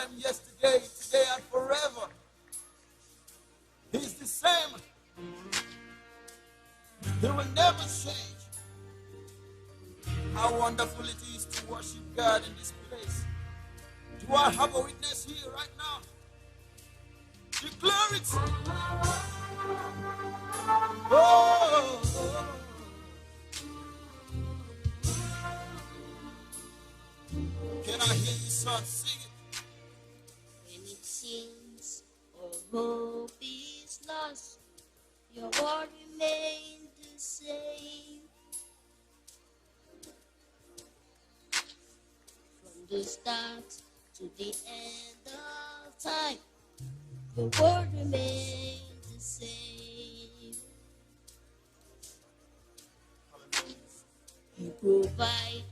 same yesterday, today, and forever. He's the same. He will never change. How wonderful it is to worship God in this place. Do I have a witness here right now? Declare it. Oh. Can I hear you, son? Sing it. When it seems all hope is lost, your word remains the same. From the start to the end of time, the word remains the same. You provide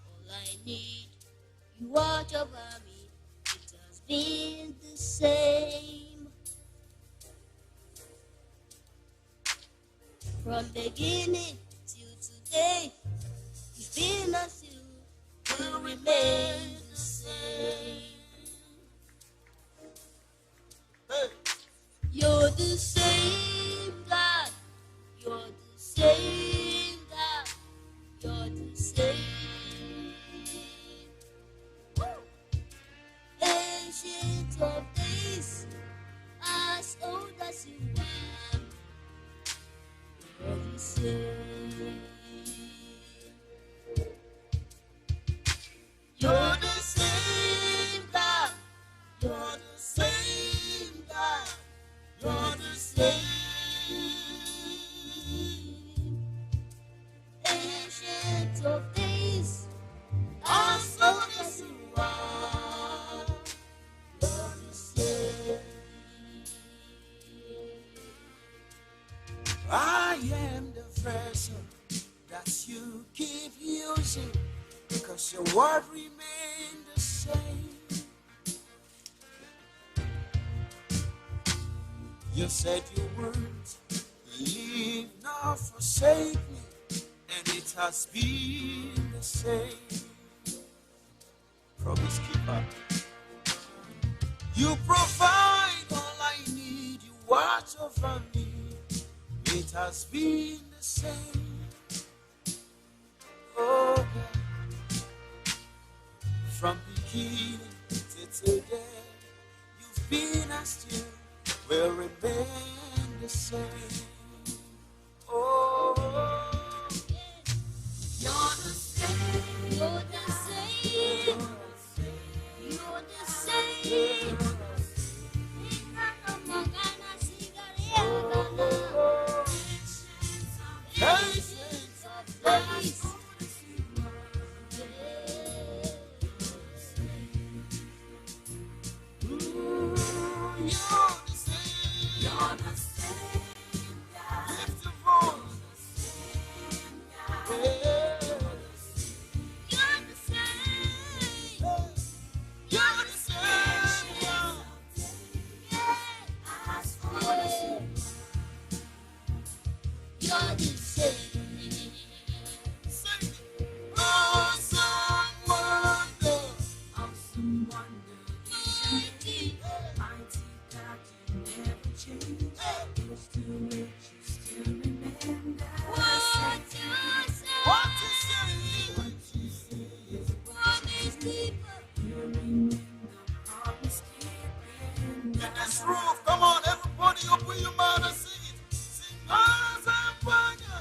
all I need. You watch over me. It has been the same. From beginning till today, you've been as you will remain the same. Hey. You're the same God. You're the same God. You're the same. Woo! Ancient of days, as old as you are, you're the same. You're the same God. You're the same God. You're the same. Ancient of days, as old as you are, you're the same. I am the vessel that you keep using, because your word remains the same. You said you wouldn't leave nor forsake me, and it has been the same. Promise keeper. You provide all I need, you watch over me. It has been the same. Oh God. From beginning to today, you've been and still will remain the same. Oh, You're the same. You're the same. You're the same. Ancients of days. you're the same. You're the same God. Lift your voice. Yeah. You're the same. You're the same. You're the same. Sing it. Awesome wonder. Awesome wonder. Mighty. Mighty God, you never change. You still make, you still remember. What you say. What you say? Promise keeper. You remember promise keeping. In this room, come on, everybody, open your mouth and sing it. Sing awesome wonder.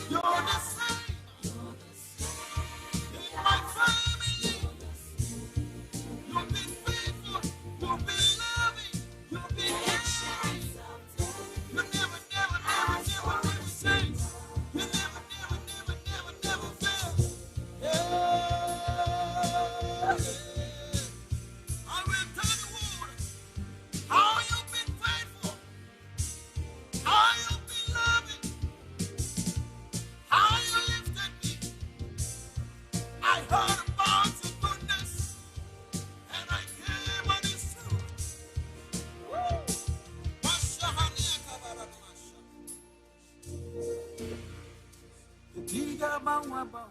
You're the same in my family. You've been faithful. You've been loving. You've been caring. You never, never, never, never, never change. You never, never, never, never, never fail. Yeah. I will tell the world how you've been faithful, how you've been loving, how you lifted me. I heard about your goodness, and I came on this truth. Diga bawa bawe,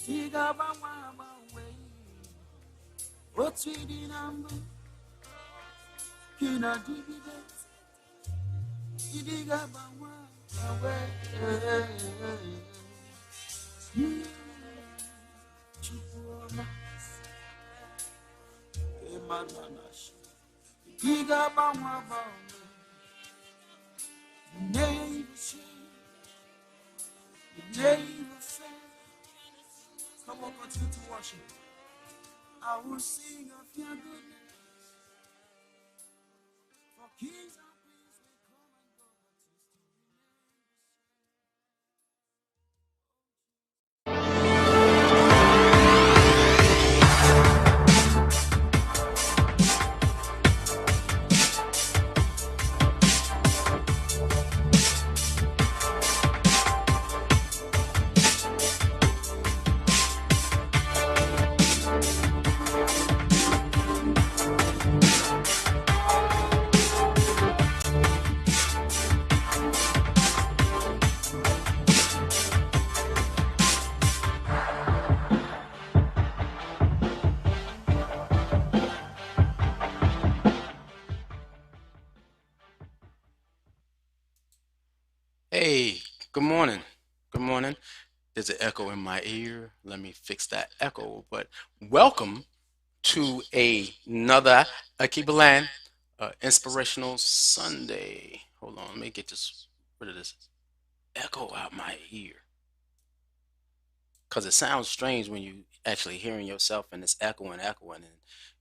diga bawa bawe. What's the number? Kina diga, diga bawa bawe. Chukua, emananash. Diga bawa bawe. Never change, never fail. Come on, continue to worship. I will sing of your goodness. For kings and queens will come and go, but you Hey, good morning. Good morning. There's an echo in my ear. Let me fix that echo. But welcome to another Alkebulan Inspirational Sunday. Hold on, let me get this rid of this echo out my ear. Because it sounds strange when you actually hearing yourself and it's echoing, and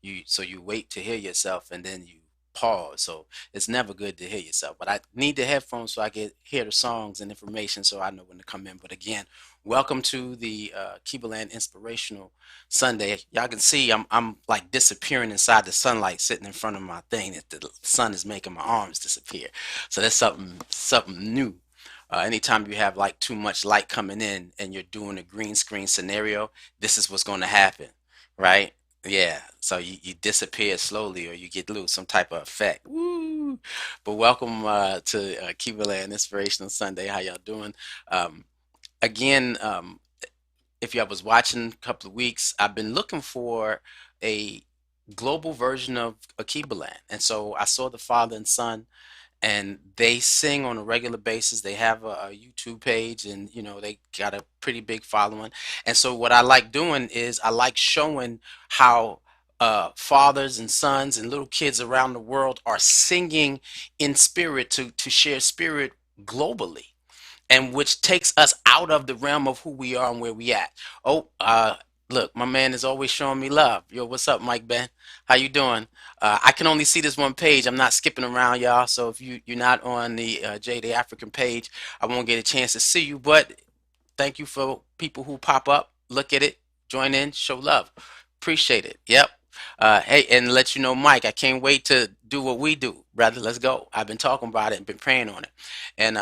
you wait to hear yourself and then you pause. So it's never good to hear yourself. But I need the headphones so I can hear the songs and information so I know when to come in. But again, welcome to the Keeberland Inspirational Sunday. Y'all can see I'm like disappearing inside the sunlight, sitting in front of my thing. That the sun is making my arms disappear. So that's something new. Anytime you have like too much light coming in and you're doing a green screen scenario, this is what's going to happen, right? Yeah. So you disappear slowly or you get lose some type of effect. Woo! But welcome to Kivaland Inspirational Sunday. How y'all doing? Um, again, if y'all was watching a couple of weeks, I've been looking for a global version of Akibaland. And so I saw the father and son and they sing on a regular basis. They have a YouTube page, and they got a pretty big following. And so what I like doing is I like showing how fathers and sons and little kids around the world are singing in spirit to share spirit globally, and which takes us out of the realm of who we are and where we at. Oh, look, my man is always showing me love. Yo, what's up, Mike Ben? How you doing? I can only see this one page. I'm not skipping around, y'all. So if you're not on the J the African page, I won't get a chance to see you. But thank you for people who pop up, look at it, join in, show love. Appreciate it. Yep. Hey, and let you know, Mike, I can't wait to do what we do, brother. Let's go. I've been talking about it and been praying on it. And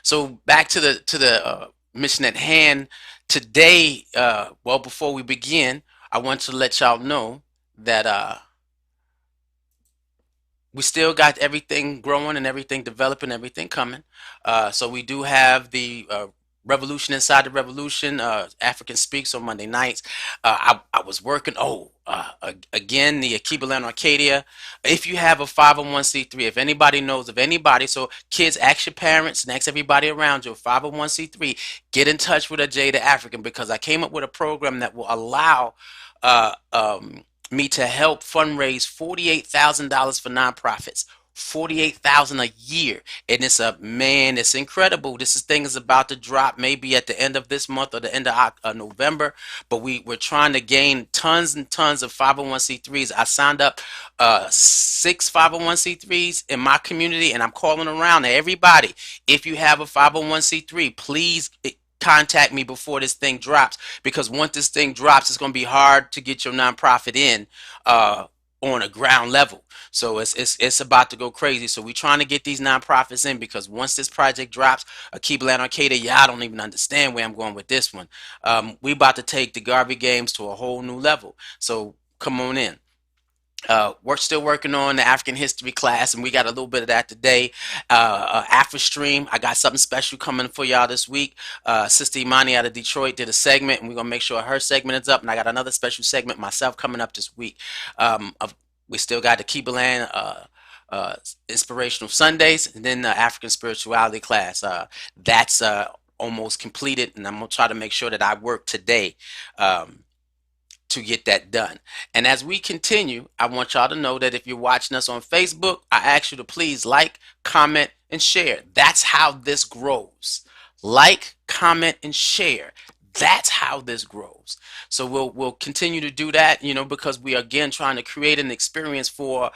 so back to the mission at hand today. Well, before we begin, I want to let y'all know that we still got everything growing and everything developing, everything coming. So we do have the Revolution Inside the Revolution, African Speaks on Monday nights. I was working, again, the Akibaland Arcadia. If you have a 501c3, if anybody knows of anybody, so kids, ask your parents and ask everybody around you, 501c3, get in touch with a Jada African, because I came up with a program that will allow uh, um, me to help fundraise $48,000 for nonprofits. 48,000 a year. And it's a man, it's incredible. Thing is about to drop maybe at the end of this month or the end of November. But we're trying to gain tons and tons of 501c3s. I signed up 6 501c3s in my community, and I'm calling around to everybody. If you have a 501c3, please contact me before this thing drops, because once this thing drops, it's going to be hard to get your nonprofit in uh, on a ground level. So it's about to go crazy. So we're trying to get these nonprofits in, because once this project drops, Alkebulan Arcadia, y'all don't even understand where I'm going with this one. We about to take the Garvey games to a whole new level. So come on in. We're still working on the African history class, and we got a little bit of that today. After stream, I got something special coming for y'all this week. Sister Imani out of Detroit did a segment, and we're gonna make sure her segment is up. And I got another special segment myself coming up this week. We still got the Kebalan uh, Inspirational Sundays, and then the African spirituality class. That's almost completed, and I'm gonna try to make sure that I work today. To get that done. And as we continue, I want y'all to know that if you're watching us on Facebook, I ask you to please like, comment, and share. That's how this grows. Like, comment, and share. That's how this grows. So we'll continue to do that, because we are again trying to create an experience for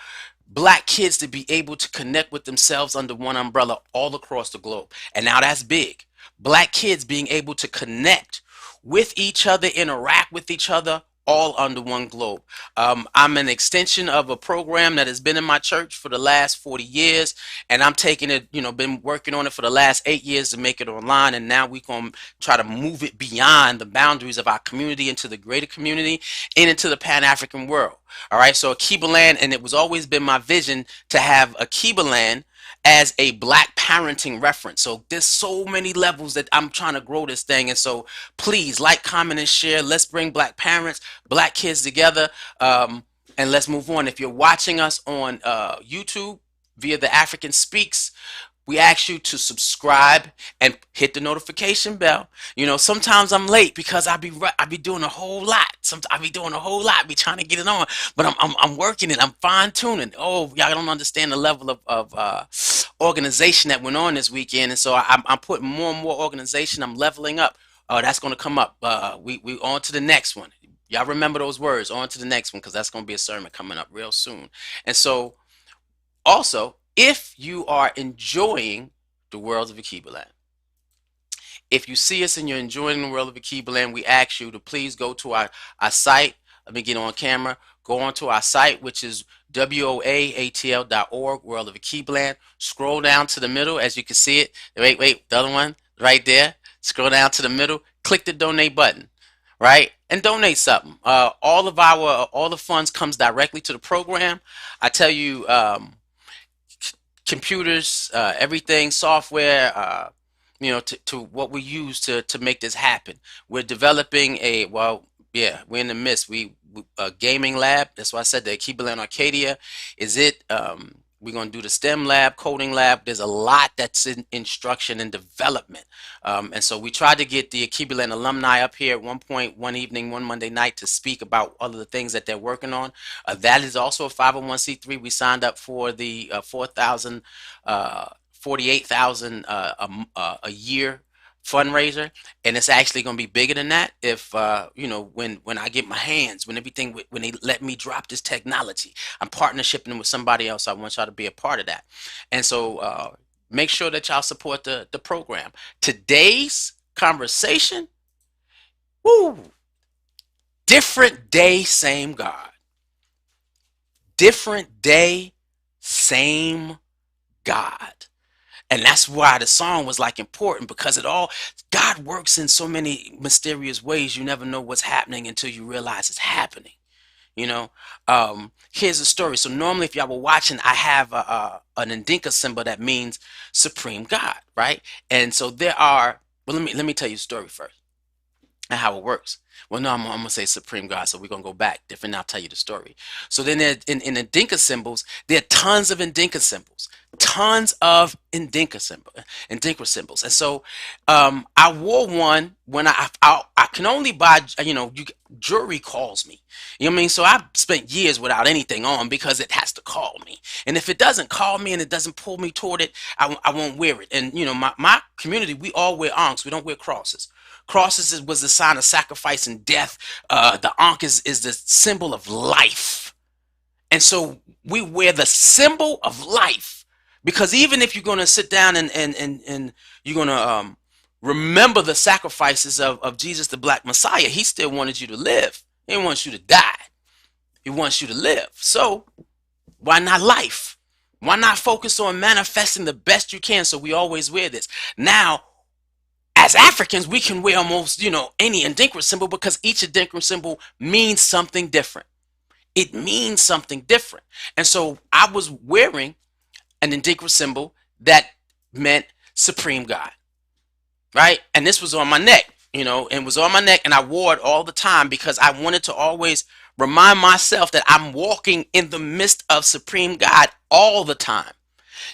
black kids to be able to connect with themselves under one umbrella all across the globe. And now that's big. Black kids being able to connect with each other, interact with each other, all under one globe. I'm an extension of a program that has been in my church for the last 40 years, and I'm taking it, been working on it for the last 8 years to make it online, and now we're going to try to move it beyond the boundaries of our community into the greater community and into the Pan-African world. All right, so Alkebulan, and it was always been my vision to have Alkebulan as a black parenting reference. So there's so many levels that I'm trying to grow this thing. And so please like, comment, and share. Let's bring black parents, black kids together, and let's move on. If you're watching us on YouTube via the African Speaks, we ask you to subscribe and hit the notification bell. Sometimes I'm late because I be doing a whole lot. Sometimes I be doing a whole lot, be trying to get it on, but I'm working it. I'm fine tuning. Oh, y'all don't understand the level of organization that went on this weekend, and so I'm putting more and more organization. I'm leveling up. That's going to come up. We on to the next one. Y'all remember those words. On to the next one, because that's going to be a sermon coming up real soon. And so also, if you are enjoying the world of Alkebulan, if you see us and you're enjoying the world of Alkebulan, we ask you to please go to our site. Let me get on camera. Go on to our site, which is woaatl.org, World of Alkebulan. Scroll down to the middle, as you can see it. Wait, the other one right there. Scroll down to the middle. Click the donate button, right? And donate something. All the funds comes directly to the program. I tell you, computers, everything, software, to what we use to make this happen. We're developing we're in the midst. A gaming lab. That's why I said the Alkebulan Arcadia is it. We're going to do the STEM lab, coding lab. There's a lot that's in instruction and development. And so we tried to get the Alkebulan alumni up here at one point, one evening, one Monday night, to speak about all of the things that they're working on. That is also a 501c3. We signed up for the 4,000, 48,000 a year fundraiser, and it's actually going to be bigger than that if when I get my hands, when they let me drop this technology. I'm partnershiping with somebody else. I want y'all to be a part of that. And so make sure that y'all support the program. Today's conversation, woo, different day, same God. Different day, same God. And that's why the song was like important, because God works in so many mysterious ways. You never know what's happening until you realize it's happening. Here's the story. So normally, if y'all were watching, I have an Ndinka symbol that means supreme God, right? And so let me tell you the story first and how it works. Well, no, I'm gonna say supreme God, so we're gonna go back different. I'll tell you the story. So then, in Ndinka symbols, there are tons of Ndinka symbols, tons of Indinka symbols. And so I wore one when I can only buy, jewelry calls me. You know what I mean? So I spent years without anything on because it has to call me. And if it doesn't call me and it doesn't pull me toward it, I won't wear it. And, my community, we all wear ankhs. We don't wear crosses. Was the sign of sacrifice and death. The ankh is the symbol of life. And so we wear the symbol of life because even if you're going to sit down and you're going to remember the sacrifices of Jesus, the Black Messiah, he still wanted you to live. He didn't want you to die. He wants you to live. So why not life? Why not focus on manifesting the best you can? So we always wear this. Now, as Africans, we can wear almost, any Adinkra symbol because each Adinkra symbol means something different. It means something different. And so I was wearing an Indigenous symbol that meant supreme God, right? And this was on my neck, and was on my neck, and I wore it all the time because I wanted to always remind myself that I'm walking in the midst of supreme God all the time.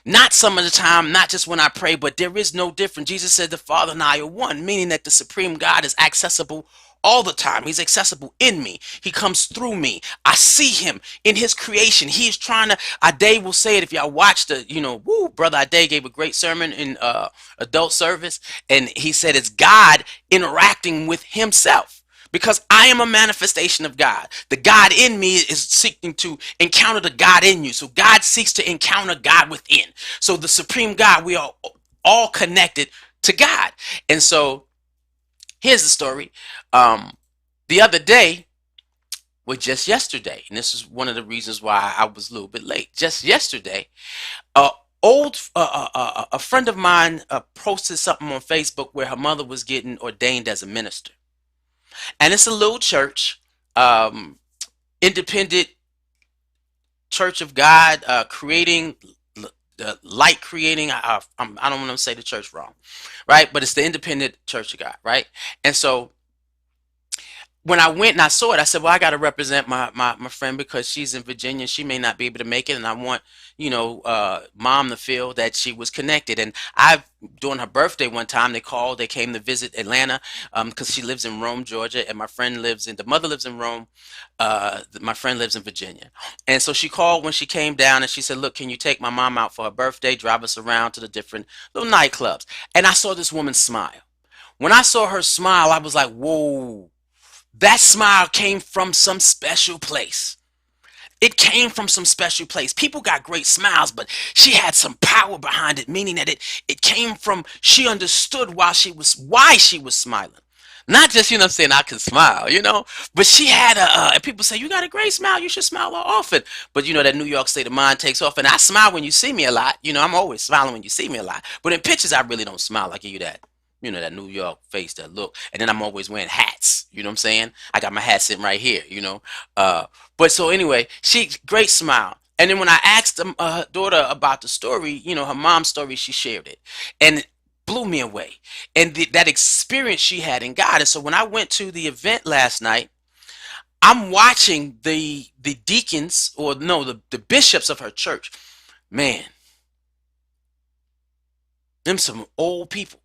Not some of the time, not just when I pray, but there is no difference. Jesus said the Father and I are one, meaning that the supreme God is accessible all the time. He's accessible in me. He comes through me. I see him in his creation. He is trying to, Ade will say it if y'all watch the, brother Ade gave a great sermon in adult service. And he said it's God interacting with himself. Because I am a manifestation of God. The God in me is seeking to encounter the God in you. So God seeks to encounter God within. So the supreme God, we are all connected to God. And so here's the story. The other day, well, just yesterday, and this is one of the reasons why I was a little bit late. Just yesterday, a friend of mine posted something on Facebook where her mother was getting ordained as a minister. And it's a little church, independent Church of God, creating light creating. I don't want to say the church wrong, right? But it's the independent Church of God, right? And so when I went and I saw it, I said, well, I got to represent my friend because she's in Virginia. She may not be able to make it. And I want, mom to feel that she was connected. And during her birthday one time, they came to visit Atlanta because she lives in Rome, Georgia. And the mother lives in Rome. My friend lives in Virginia. And so she called when she came down and she said, look, can you take my mom out for her birthday, drive us around to the different little nightclubs? And I saw this woman smile. When I saw her smile, I was like, whoa. That smile came from some special place. It came from some special place. People got great smiles, but she had some power behind it, meaning that it came from, she understood why she was smiling. Not just, saying I can smile, but she had and people say, you got a great smile, you should smile more often. But that New York state of mind takes off, and I smile when you see me a lot. I'm always smiling when you see me a lot. But in pictures, I really don't smile. I give you that. That New York face, that look. And then I'm always wearing hats. You know what I'm saying? I got my hat sitting right here, But so anyway, great smile. And then when I asked her daughter about the story, her mom's story, she shared it. And it blew me away. And that experience she had in God. And so when I went to the event last night, I'm watching the deacons, or no, the bishops of her church. Man, them some old people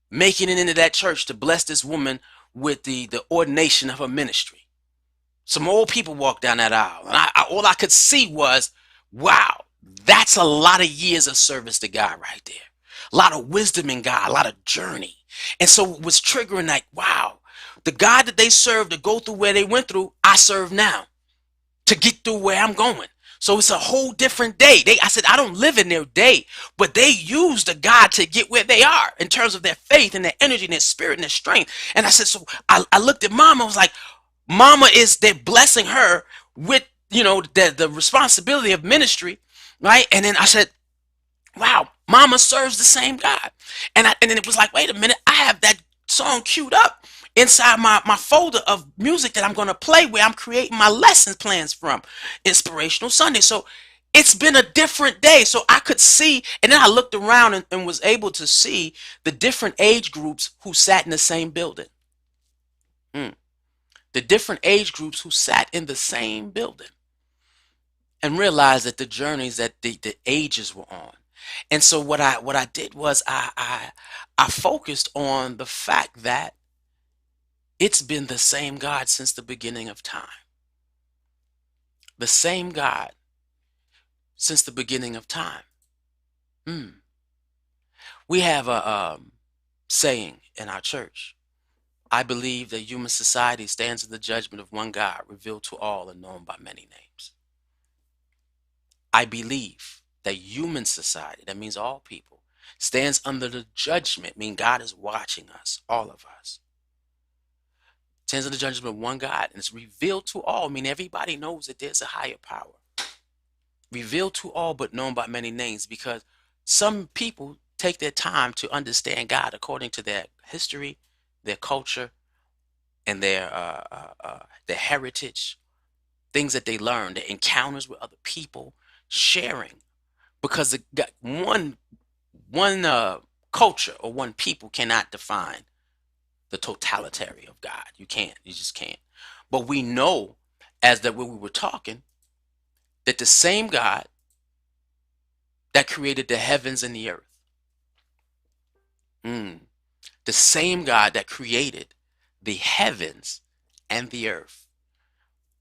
making it into that church to bless this woman with the ordination of her ministry. Some old people walked down that aisle, and all I could see was, wow, that's a lot of years of service to God right there. A lot of wisdom in God, a lot of journey. And so it was triggering like, wow, the God that they served to go through where they went through, I serve now to get through where I'm going. So it's a whole different day. I said, I don't live in their day, but they use the God to get where they are in terms of their faith and their energy and their spirit and their strength. And I said, so I looked at Mama. I was like, Mama they're blessing her with, the responsibility of ministry, right? And then I said, wow, Mama serves the same God. And then it was like, wait a minute, I have that song queued up inside my folder of music that I'm going to play where I'm creating my lesson plans from Inspirational Sunday. So it's been a different day. So I could see, and then I looked around and was able to see the different age groups who sat in the same building. The different age groups who sat in the same building. and realize that the journeys that the ages were on. And so what I did was I focused on the fact that it's been the same God since the beginning of time. The same God since the beginning of time. Hmm. We have a saying in our church. I believe that human society stands in the judgment of one God, revealed to all and known by many names. I believe that human society, that means all people, stands under the judgment, meaning God is watching us, all of us. Stands under the judgment of one God, and it's revealed to all, meaning everybody knows that there's a higher power. Revealed to all, but known by many names, because some people take their time to understand God according to their history, their culture, and their heritage, things that they learned, their encounters with other people, sharing. Because one culture or one people cannot define the totality of God. You can't. You just can't. But we know, as that when we were talking, that the same God that created the heavens and the earth, mm, the same God that created the heavens and the earth,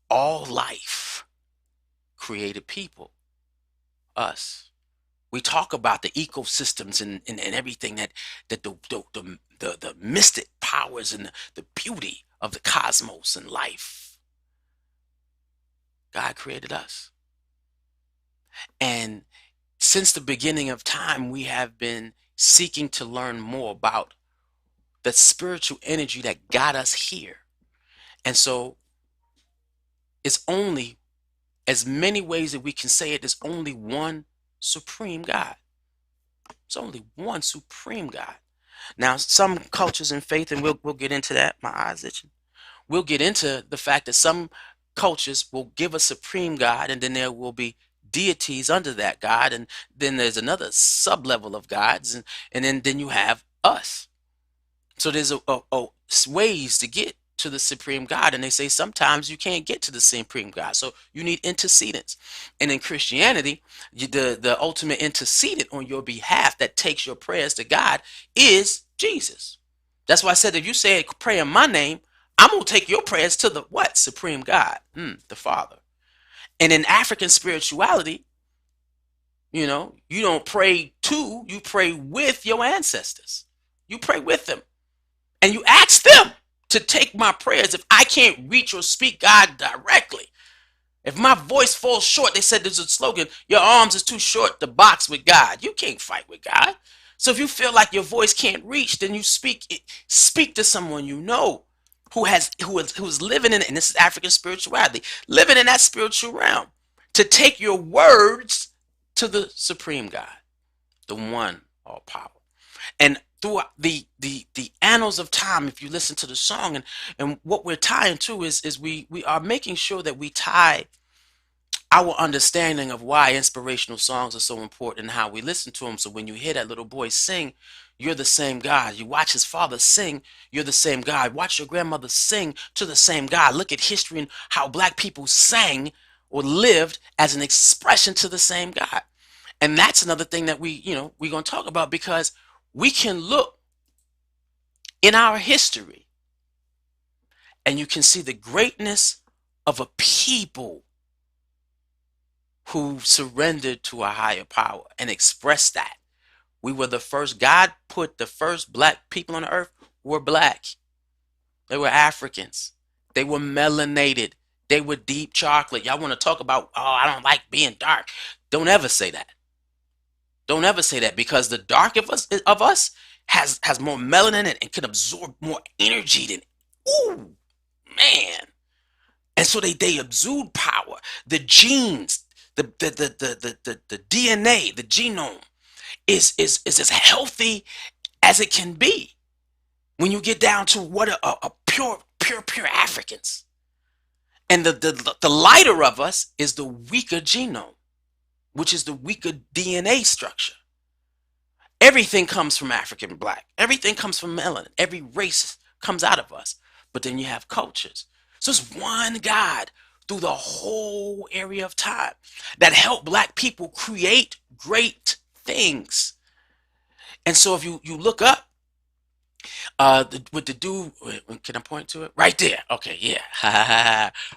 all life, created people, us. We talk about the ecosystems and everything that the mystic powers and the beauty of the cosmos and life. God created us. And since the beginning of time, we have been seeking to learn more about the spiritual energy that got us here. And so it's only, as many ways that we can say it, there's only one supreme God. There's only one supreme God. Now, some cultures and faith, and we'll get into that. My eyes itching. We'll get into the fact that some cultures will give a supreme God, and then there will be deities under that God, and then there's another sub level of gods, and then you have us. So there's a ways to get to the supreme God, and they say sometimes you can't get to the supreme God, so you need intercedents. And in Christianity, the ultimate intercedent on your behalf that takes your prayers to God is Jesus. That's why I said if you say a prayer in my name, I'm gonna take your prayers to the what? Supreme God, the Father. And in African spirituality, you don't pray to, you pray with your ancestors. You pray with them. And you ask them to take my prayers if I can't reach or speak God directly. If my voice falls short, they said there's a slogan, your arms is too short to box with God. You can't fight with God. So if you feel like your voice can't reach, then you speak to someone you know who's living in it, and this is African spirituality, living in that spiritual realm, to take your words to the supreme God, the one all power. And throughout the annals of time, if you listen to the song, and what we're tying to is we are making sure that we tie our understanding of why inspirational songs are so important and how we listen to them. So when you hear that little boy sing, you're the same God. You watch his father sing, you're the same God. Watch your grandmother sing to the same God. Look at history and how black people sang or lived as an expression to the same God. And that's another thing that we're going to talk about, because we can look in our history and you can see the greatness of a people who surrendered to a higher power and expressed that. We were the first. God put the first black people on the earth were black. They were Africans. They were melanated. They were deep chocolate. Y'all want to talk about, oh, I don't like being dark. Don't ever say that. Don't ever say that, because the dark of us has more melanin and can absorb more energy than, ooh, man. And so they exude power. The genes, the DNA, the genome is as healthy as it can be when you get down to what a pure Africans. And the lighter of us is the weaker genome, which is the weaker DNA structure. Everything comes from African black. Everything comes from melanin. Every race comes out of us. But then you have cultures. So it's one God, through the whole area of time that helped black people create great things. And so if you look up with the dude, can I point to it? Right there. Okay, yeah.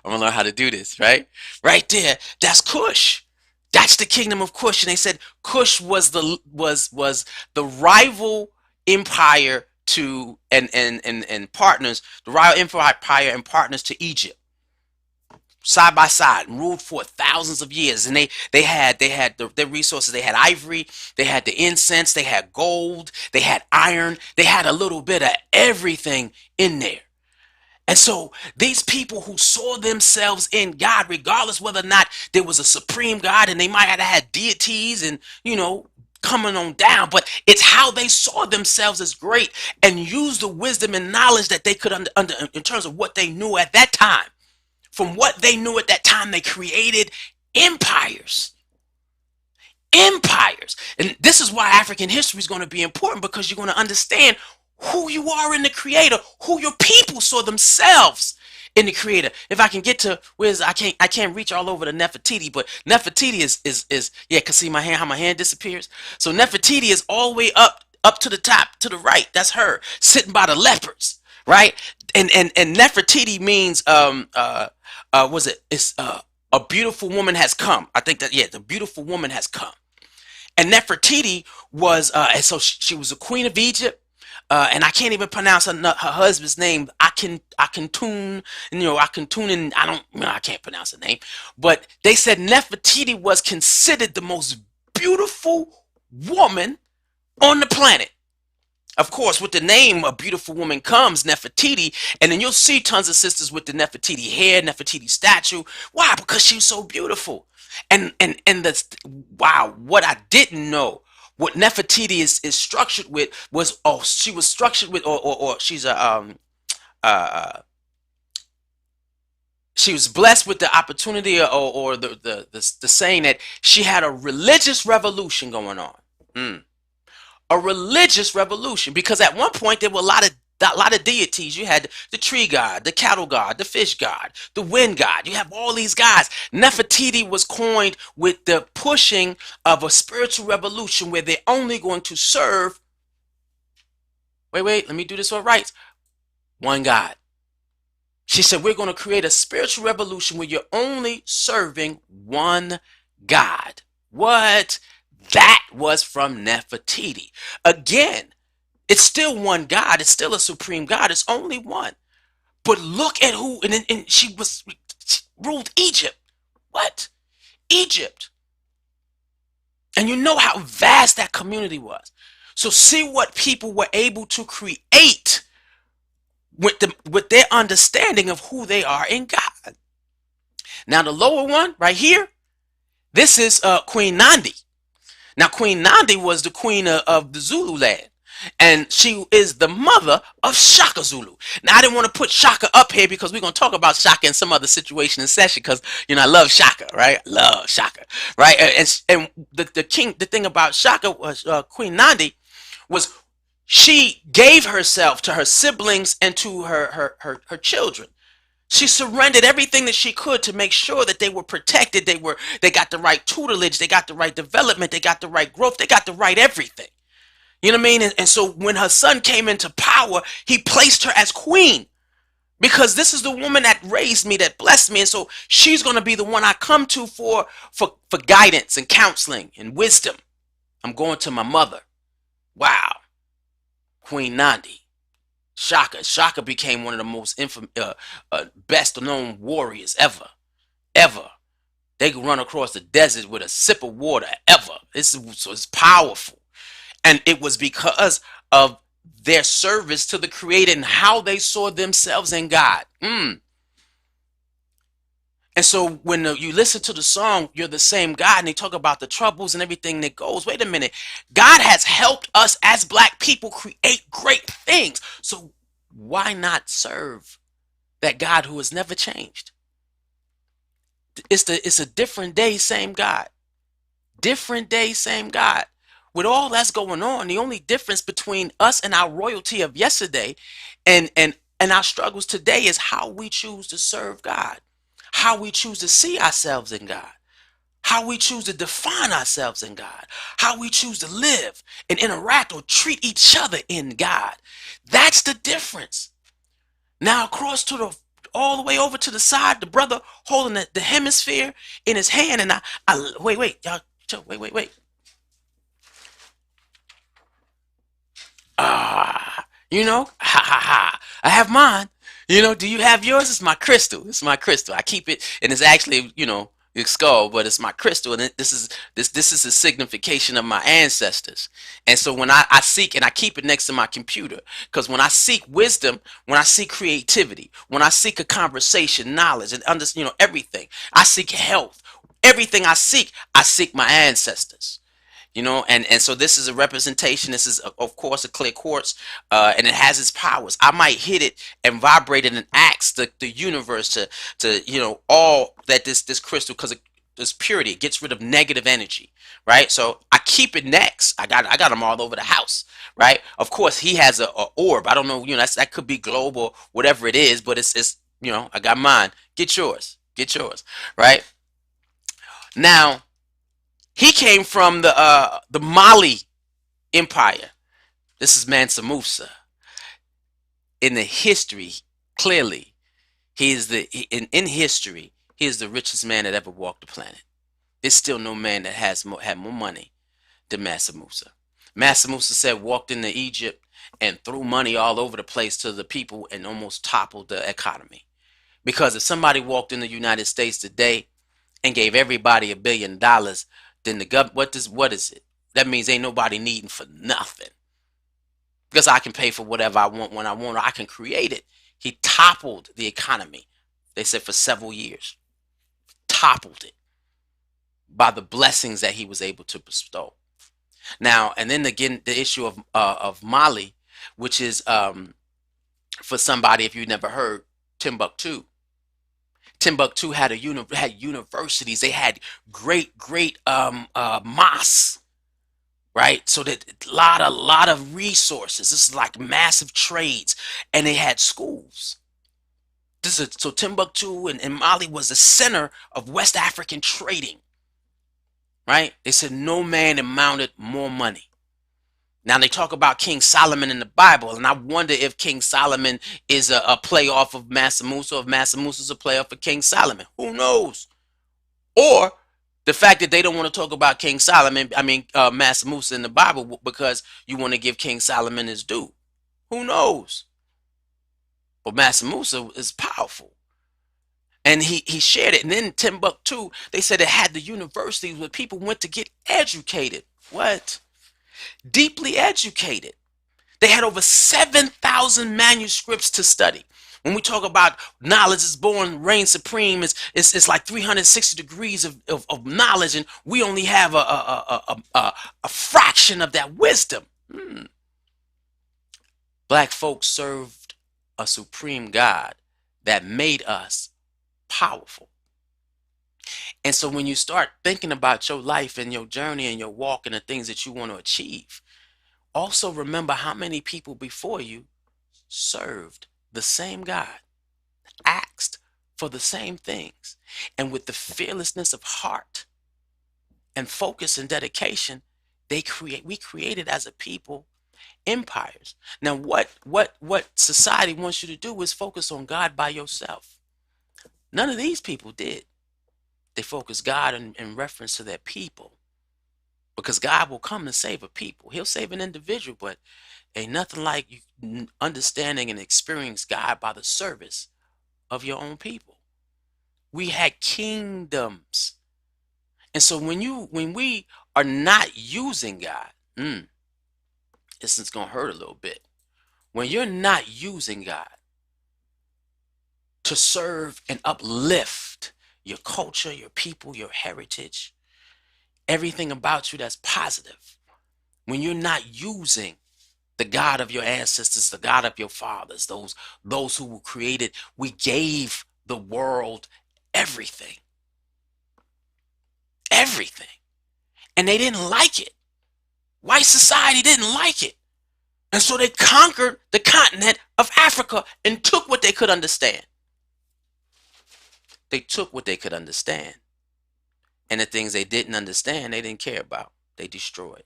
I'm gonna learn how to do this, right? Right there. That's Kush. That's the kingdom of Kush. And they said Kush was the rival empire to and partners, the rival empire and partners to Egypt, side by side, and ruled for thousands of years. And they had their resources. They had ivory, they had the incense, they had gold, they had iron, they had a little bit of everything in there. And so these people who saw themselves in God, regardless whether or not there was a supreme God, and they might have had deities and, coming on down, but it's how they saw themselves as great and used the wisdom and knowledge that they could under in terms of what they knew at that time. From what they knew at that time, they created empires. Empires. And this is why African history is going to be important, because you're going to understand who you are in the creator, who your people saw themselves in the creator. If I can get to where's I can't reach all over the Nefertiti, but Nefertiti is yeah, cause see my hand, how my hand disappears. So Nefertiti is all the way up to the top to the right. That's her sitting by the leopards, right? And Nefertiti means was it? It's a beautiful woman has come. I think that, yeah, the beautiful woman has come. And Nefertiti was, and so she was a queen of Egypt. And I can't even pronounce her husband's name. I can tune, I can tune in. I can't pronounce her name. But they said Nefertiti was considered the most beautiful woman on the planet. Of course, with the name A Beautiful Woman comes Nefertiti, and then you'll see tons of sisters with the Nefertiti hair, Nefertiti statue. Why? Because she's so beautiful. And the wow, what I didn't know, what Nefertiti is structured with was, oh, she was structured with, or she's a uh she was blessed with the opportunity, or the saying that she had a religious revolution going on. Mm. A religious revolution, because at one point there were a lot of deities. You had the tree god, the cattle god, the fish god, the wind god. You have all these gods. Nefertiti was coined with the pushing of a spiritual revolution where they're only going to serve, wait, let me do this all right, one God. She said, we're going to create a spiritual revolution where you're only serving one God. What? That was from Nefertiti. Again, it's still one God. It's still a supreme God. It's only one. But look at who, and she ruled Egypt. What? Egypt. And you know how vast that community was. So see what people were able to create with their understanding of who they are in God. Now the lower one right here, this is Queen Nandi. Now Queen Nandi was the queen of the Zulu land. And she is the mother of Shaka Zulu. Now I didn't want to put Shaka up here because we're going to talk about Shaka in some other situation in session, because I love Shaka, right? I love Shaka, right? And the thing about Shaka was, Queen Nandi was, she gave herself to her siblings and to her children. She surrendered everything that she could to make sure that they were protected. They got the right tutelage, they got the right development, they got the right growth, they got the right everything. You know what I mean? And so when her son came into power, he placed her as queen, because this is the woman that raised me, that blessed me. And so she's going to be the one I come to for guidance and counseling and wisdom. I'm going to my mother. Wow. Queen Nandi. Shaka became one of the most best known warriors ever. Ever. They could run across the desert with a sip of water ever. It's powerful. And it was because of their service to the Creator and how they saw themselves in God. And so when you listen to the song, You're the Same God, and they talk about the troubles and everything that goes, wait a minute. God has helped us as black people create great things. So why not serve that God who has never changed? It's a different day, same God. Different day, same God. With all that's going on, the only difference between us and our royalty of yesterday and our struggles today is how we choose to serve God, how we choose to see ourselves in God, how we choose to define ourselves in God, how we choose to live and interact or treat each other in God. That's the difference. Now across to the all the way over to the side, the brother holding the hemisphere in his hand, and I wait, y'all, wait. Ha ha ha. I have mine. Do you have yours? It's my crystal. It's my crystal. I keep it, and it's actually, it's skull, but it's my crystal, and this is a signification of my ancestors. And so when I seek, and I keep it next to my computer, because when I seek wisdom, when I seek creativity, when I seek a conversation, knowledge, and everything, I seek health. Everything I seek my ancestors. And so this is a representation. This is of course a clear quartz, and it has its powers. I might hit it and vibrate it and ask the universe to all that this crystal, because this purity, it gets rid of negative energy, right? So I keep it next. I got them all over the house, right? Of course he has a orb. I don't know, that could be globe or whatever it is, but it's I got mine. Get yours, right? Now, he came from the Mali Empire. This is Mansa Musa. In the history, clearly, in history, he is the richest man that ever walked the planet. There's still no man that had more money than Mansa Musa. Mansa Musa said walked into Egypt and threw money all over the place to the people and almost toppled the economy. Because if somebody walked in the United States today and gave everybody $1 billion, then the what is it? That means ain't nobody needing for nothing. Because I can pay for whatever I want when I want, or I can create it. He toppled the economy, they said, for several years. Toppled it by the blessings that he was able to bestow. Now, and then again, the issue of Mali, which is for somebody, if you've never heard, Timbuktu. Timbuktu had had universities. They had great mosques, right? So that a lot of resources. This is like massive trades, and they had schools. So Timbuktu and Mali was the center of West African trading, right? They said no man amounted more money. Now they talk about King Solomon in the Bible, and I wonder if King Solomon is a play off of Mansa Musa, or if Mansa Musa is a play off of King Solomon. Who knows? Or the fact that they don't want to talk about King Solomon, Mansa Musa in the Bible, because you want to give King Solomon his due. Who knows? But Mansa Musa is powerful. And he shared it. And then Timbuktu, they said it had the universities where people went to get educated. What? Deeply educated. They had over 7,000 manuscripts to study. When we talk about knowledge is born, reign supreme, it's like 360 degrees of knowledge, and we only have a fraction of that wisdom. Black folks served a supreme God that made us powerful. And so when you start thinking about your life and your journey and your walk and the things that you want to achieve, also remember how many people before you served the same God, asked for the same things, and with the fearlessness of heart and focus and dedication, we created as a people empires. Now what society wants you to do is focus on God by yourself. None of these people did. They focused God in reference to their people. Because God will come and save a people. He'll save an individual, but ain't nothing like you understanding and experiencing God by the service of your own people. We had kingdoms. And so when we are not using God, this is gonna hurt a little bit. When you're not using God to serve and uplift your culture, your people, your heritage, everything about you that's positive, when you're not using the God of your ancestors, the God of your fathers, those who were created, we gave the world everything. Everything. And they didn't like it. White society didn't like it. And so they conquered the continent of Africa and took what they could understand. They took what they could understand, and the things they didn't understand, they didn't care about. They destroyed.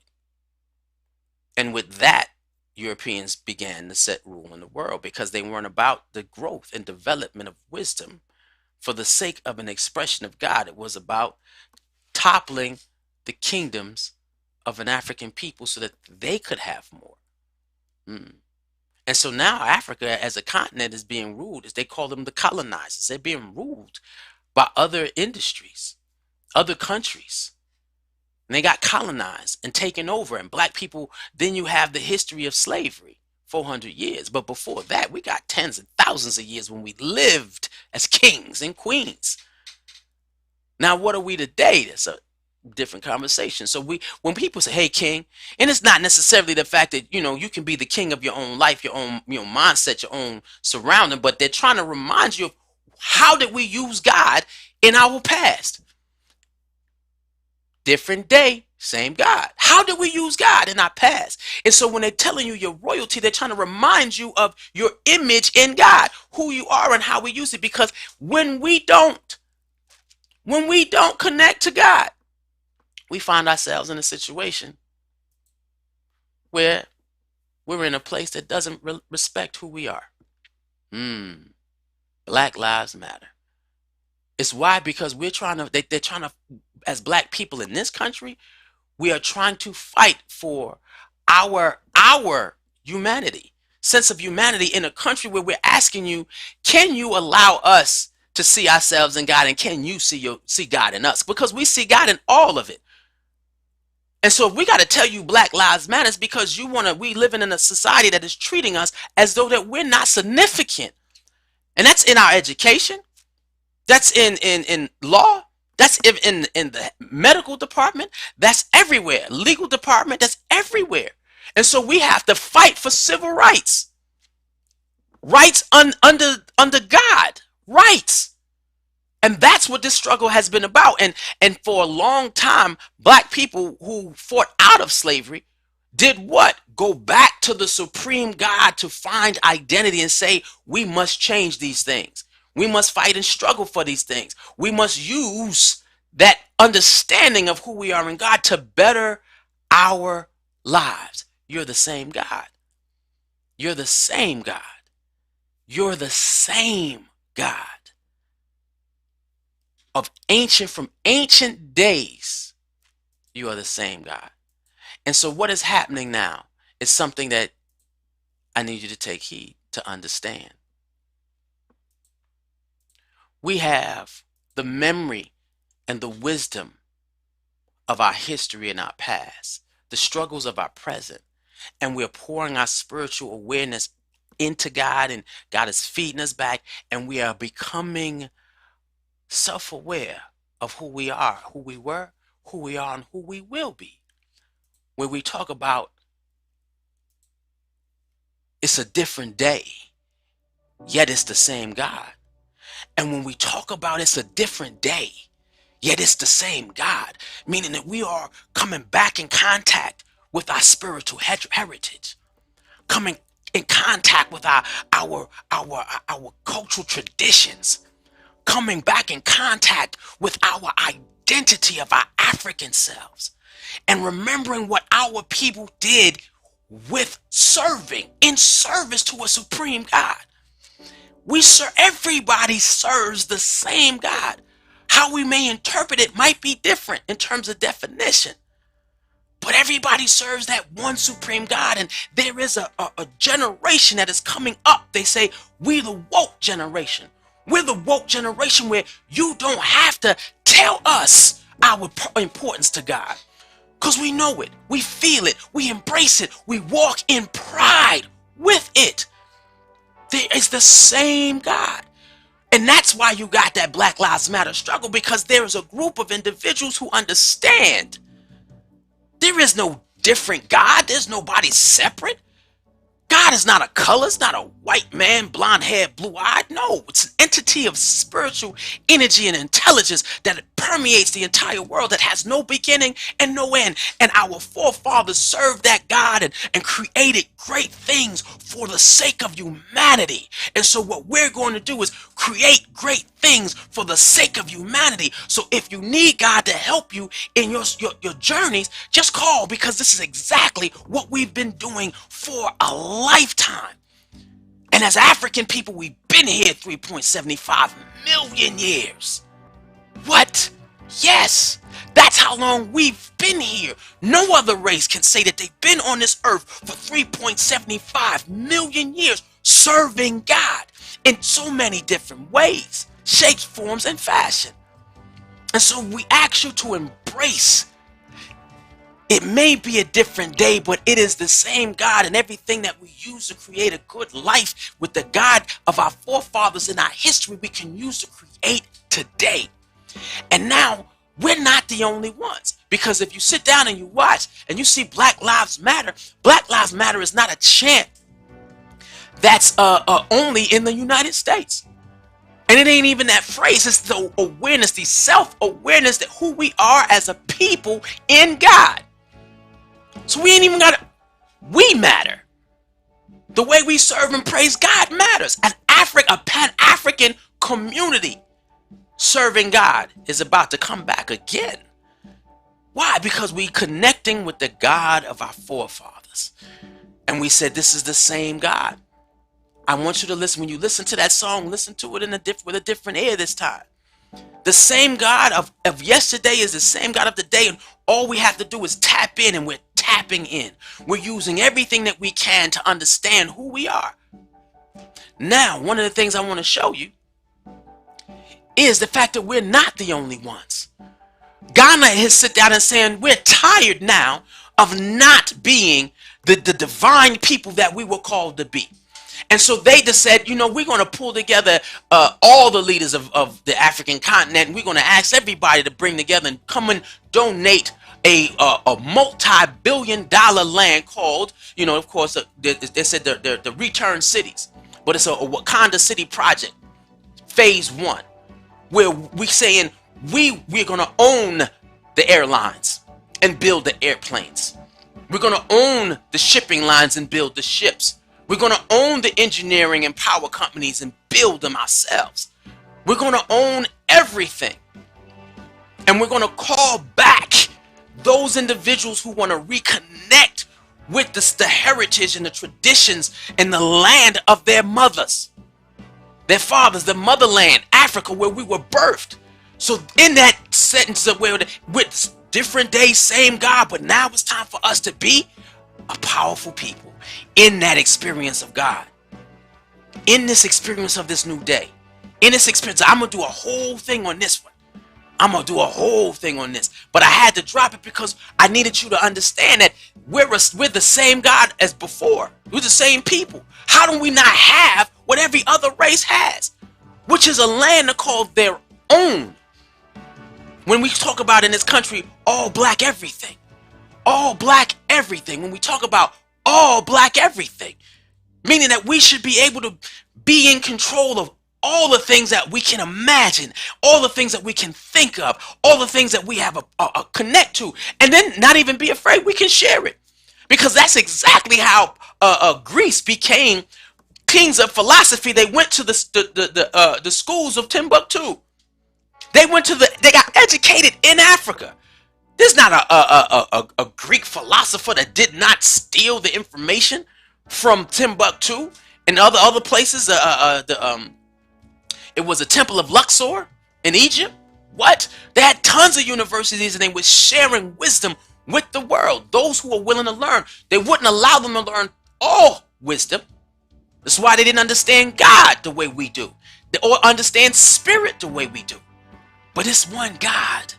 And with that, Europeans began to set rule in the world because they weren't about the growth and development of wisdom for the sake of an expression of God. It was about toppling the kingdoms of an African people so that they could have more. Mm. And so now Africa as a continent is being ruled, as they call them, the colonizers. They're being ruled by other industries, other countries. And they got colonized and taken over. And black people, then you have the history of slavery, 400 years. But before that, we got tens of thousands of years when we lived as kings and queens. Now, what are we today? That's a different conversation. So when people say, hey, king, and it's not necessarily the fact that, you can be the king of your own life, your own, mindset, your own surrounding, but they're trying to remind you of how did we use God in our past? Different day, same God. How did we use God in our past? And so when they're telling you your royalty, they're trying to remind you of your image in God, who you are and how we use it. Because when we don't connect to God, we find ourselves in a situation where we're in a place that doesn't respect who we are. Black Lives Matter. It's why, because they're trying to, as black people in this country, we are trying to fight for our humanity, sense of humanity in a country where we're asking you, can you allow us to see ourselves in God, and can you see God in us? Because we see God in all of it. And so if we got to tell you Black Lives Matter, it's because we living in a society that is treating us as though that we're not significant. And that's in our education. That's in law. That's in the medical department. That's everywhere. Legal department. That's everywhere. And so we have to fight for civil rights. Rights under God. Rights. And that's what this struggle has been about. And for a long time, black people who fought out of slavery did what? Go back to the supreme God to find identity and say, we must change these things. We must fight and struggle for these things. We must use that understanding of who we are in God to better our lives. You're the same God. You're the same God. You're the same God. From ancient days, you are the same God. And so what is happening now is something that I need you to take heed to understand. We have the memory and the wisdom of our history and our past, the struggles of our present, and we're pouring our spiritual awareness into God, and God is feeding us back, and we are becoming self-aware of who we are, who we were, who we are, and who we will be. When we talk about it's a different day, yet it's the same God. And when we talk about it's a different day, yet it's the same God, meaning that we are coming back in contact with our spiritual heritage, coming in contact with our cultural traditions, coming back in contact with our identity of our African selves, and remembering what our people did with in service to a supreme God. Everybody serves the same God. How we may interpret it might be different in terms of definition, but everybody serves that one supreme God. And there is a generation that is coming up. They say, we the woke generation. We're the woke generation where you don't have to tell us our importance to God, because we know it, we feel it, we embrace it, we walk in pride with it. There is the same God. And that's why you got that Black Lives Matter struggle, because there is a group of individuals who understand there is no different God. There's nobody separate. God is not a color. It's not a white man, blonde hair, blue eyed. No, it's an entity of spiritual energy and intelligence that permeates the entire world, that has no beginning and no end. And our forefathers served that God and created great things for the sake of humanity. And so what we're going to do is create great things for the sake of humanity. So if you need God to help you in your journeys, just call, because this is exactly what we've been doing for a lifetime. And as African people, we've been here 3.75 million years. What? Yes, that's how long we've been here. No other race can say that they've been on this earth for 3.75 million years, serving God in so many different ways, shapes, forms, and fashion. And so we ask you to embrace. It may be a different day, but it is the same God, and everything that we use to create a good life with the God of our forefathers in our history, we can use to create today. And now we're not the only ones, because if you sit down and you watch and you see Black Lives Matter is not a chant that's only in the United States. And it ain't even that phrase. It's the awareness, the self-awareness that who we are as a people in God. So we ain't even got to, we matter. The way we serve and praise God matters. A Pan-African community serving God is about to come back again. Why? Because we connecting with the God of our forefathers. And we said, this is the same God. I want you to listen. When you listen to that song, listen to it with a different ear this time. The same God of yesterday is the same God of today. And all we have to do is tap in, and we're tapping in. We're using everything that we can to understand who we are. Now, one of the things I want to show you is the fact that we're not the only ones. Ghana has sit down and saying we're tired now of not being the divine people that we were called to be. And so they just said, we're going to pull together all the leaders of the African continent, and we're going to ask everybody to bring together and come and donate a multi-billion-dollar land called, of course, they said the return cities, but it's a Wakanda City project, phase 1. Where we saying we're going to own the airlines and build the airplanes. We're going to own the shipping lines and build the ships. We're going to own the engineering and power companies and build them ourselves. We're going to own everything. And we're going to call back those individuals who want to reconnect with the heritage and the traditions and the land of their mothers. Their fathers, the motherland, Africa, where we were birthed. So in that sentence of where with different days, same God, but now it's time for us to be a powerful people in that experience of God. In this experience of this new day. In this experience, I'm going to do a whole thing on this one. I'm going to do a whole thing on this. But I had to drop it because I needed you to understand that we're the same God as before. We're the same people. How do we not have what every other race has? Which is a land to call their own. When we talk about in this country, all black everything. All black everything. When we talk about all black everything. Meaning that we should be able to be in control of all the things that we can imagine, all the things that we can think of, all the things that we have a connect to, and then not even be afraid we can share it. Because that's exactly how Greece became kings of philosophy. They went to the schools of Timbuktu. They got educated in Africa. There's not a Greek philosopher that did not steal the information from Timbuktu and other places. It was a temple of Luxor in Egypt. What? They had tons of universities, and they were sharing wisdom with the world. Those who were willing to learn, they wouldn't allow them to learn all wisdom. That's why they didn't understand God the way we do, or understand spirit the way we do. But it's one God,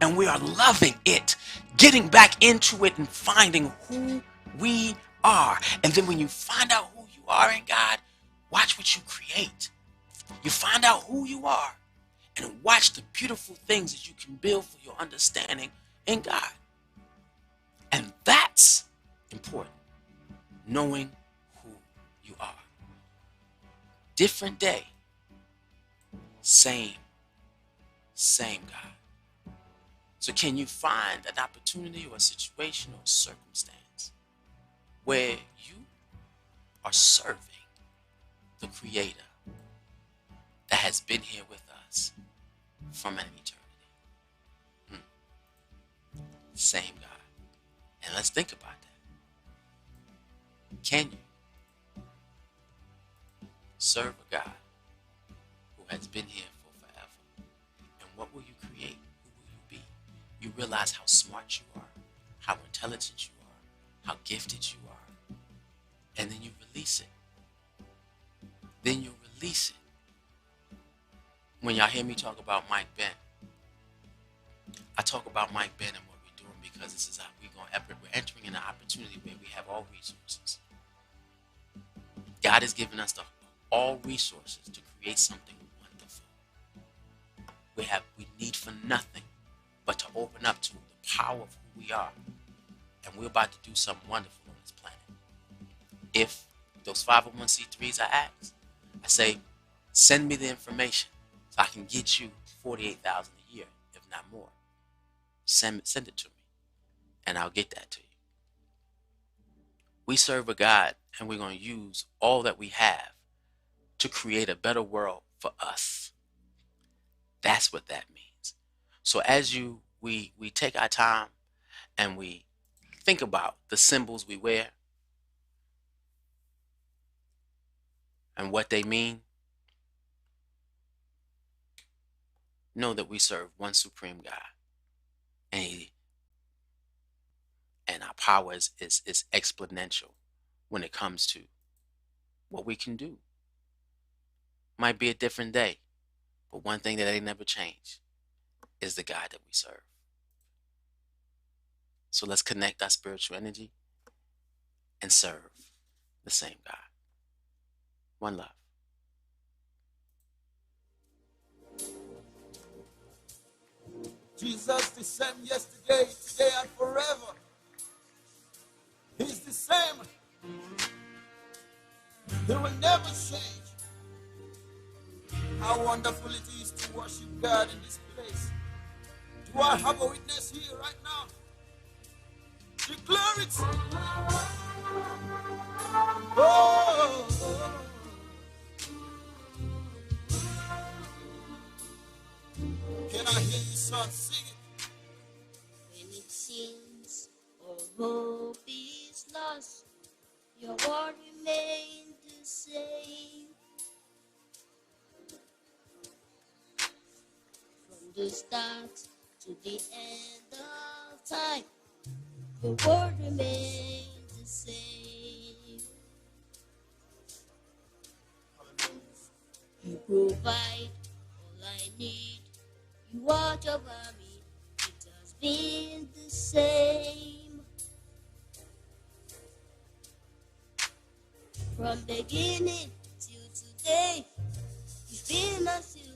and we are loving it, getting back into it and finding who we are. And then when you find out who you are in God, watch what you create. You find out who you are and watch the beautiful things that you can build for your understanding in God. And that's important, knowing who you are. Different day, same God. So can you find an opportunity or a situation or circumstance where you are serving the Creator that has been here with us from an eternity. Same God. And let's think about that. Can you serve a God who has been here for forever? And what will you create? Who will you be? You realize how smart you are, how intelligent you are, how gifted you are. And then you release it. Then you release it. When y'all hear me talk about Mike Ben, I talk about Mike Ben and what we're doing because this is how we're entering in an opportunity where we have all resources. God has given us all resources to create something wonderful. We need for nothing but to open up to the power of who we are. And we're about to do something wonderful on this planet. If those 501c3s are asked, I say, send me the information so I can get you $48,000 a year, if not more. Send it to me, and I'll get that to you. We serve a God, and we're going to use all that we have to create a better world for us. That's what that means. So as we take our time and we think about the symbols we wear and what they mean, know that we serve one supreme God. And our power is exponential when it comes to what we can do. Might be a different day, but one thing that ain't never changed is the God that we serve. So let's connect our spiritual energy and serve the same God. One love. Jesus the same yesterday, today, and forever. He's the same. He will never change. How wonderful it is to worship God in this place. Do I have a witness here right now? Declare it. Oh. Can I hear you, son? Sing it. When it seems all hope is lost, your word remains the same. From the start to the end of time, your word remains the same. You provide all I need. You watch over me. It has been the same. From beginning till today, you've been as you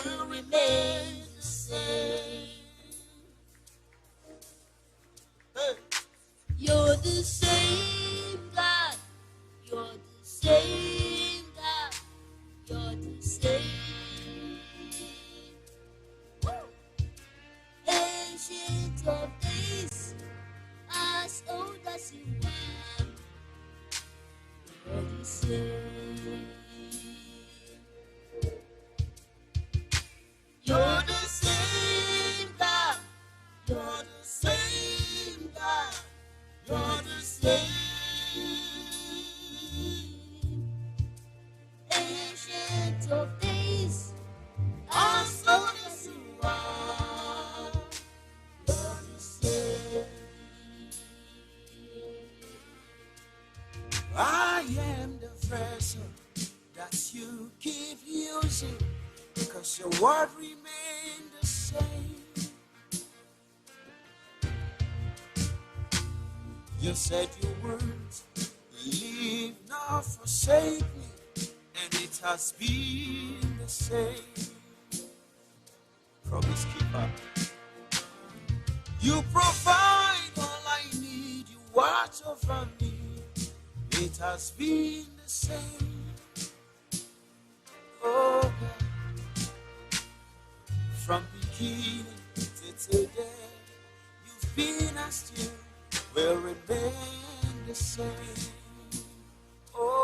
will remain the same. Hey. You're the same God. You're the same God. You're the same. Woo! Ancient of days, as old as you are, you're the same. You're the same God. You're the same God. You're the same. Ancient of days, as old as you are, you're the same. I am the vessel that you keep using, because your word remains the same. You said your words, leave nor forsake me, and it has been the same. Promise keeper. You provide all I need, you watch over me. It has been the same. Oh God, from beginning to today, you've been and still will remain the same. Oh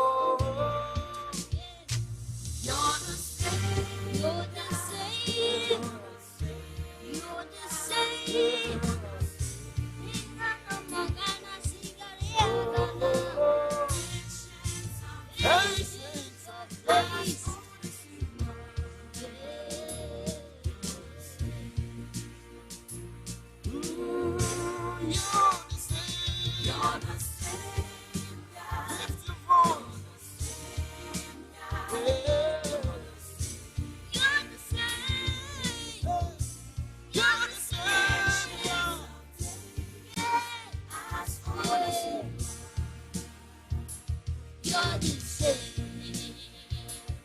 God is saying.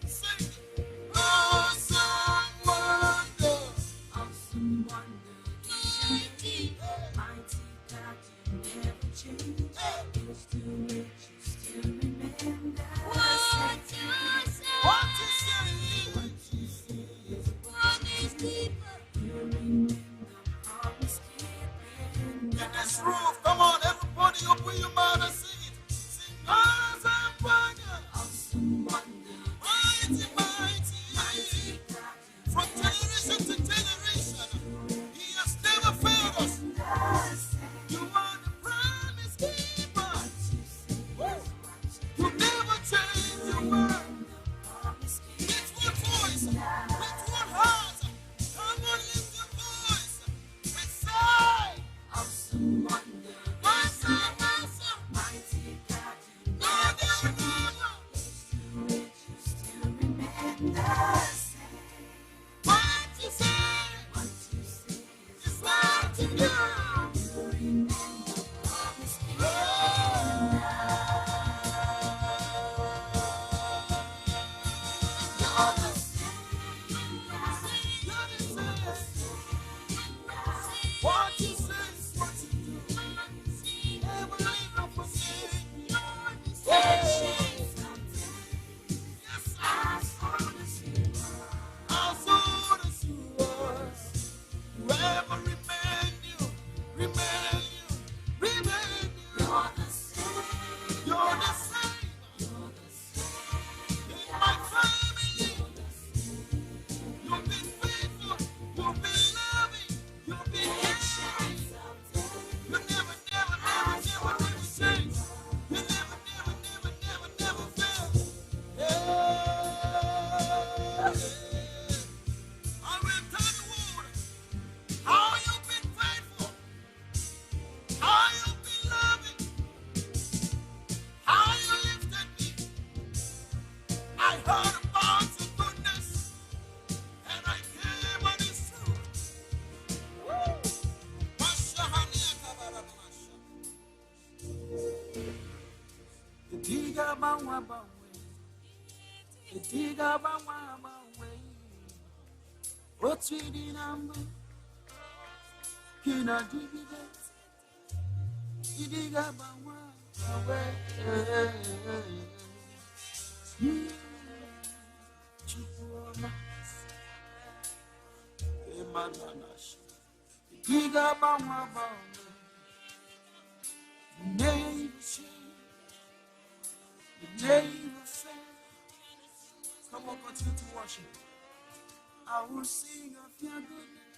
Sing. Awesome wonder. Awesome wonder, mighty, mighty God, you never change. It's too late, you still remember. What you say? What you say? What you say is Promise keeper. you remember, promise keeping. In this roof, come on, everybody, open your mouth and sing it. Sing, awesome wonder. Awesome wonder, Mighty, mighty. mighty God, From generation to generation, He has never failed us. you never say. You are the promise keeper. What you say is what You never change your word. promise keeping. Lift one voice. Lift one heart. Come on, lift your voice. And say, Awesome wonder, awesome, awesome. mighty God, you No, no, no, no. too late, you still remember. What you say What you say is is what you do. you remember, promise keeping. You're the same God. What you say is what you do. Never leave or forsake. Yes, I saw the sewers. Whoever remain you, remain you, remain you. You're the same. You're the same in my family. You've been faithful. You've been loving. You've been caring. You never, never, never, never, never change. You never, never, never, never, never fail. Yeah. I will tell the world how you've been faithful, how you've been loving, how you lifted me. I heard about your goodness, and I came on His truth. Diga bawa bawa, diga bawa bawa. What's the number? Kina dividend, diga bawa bawa. Chukwuma, emananash. Diga bawa bawa. Name change. The day you fail. Come on, continue to worship. I will sing of your goodness.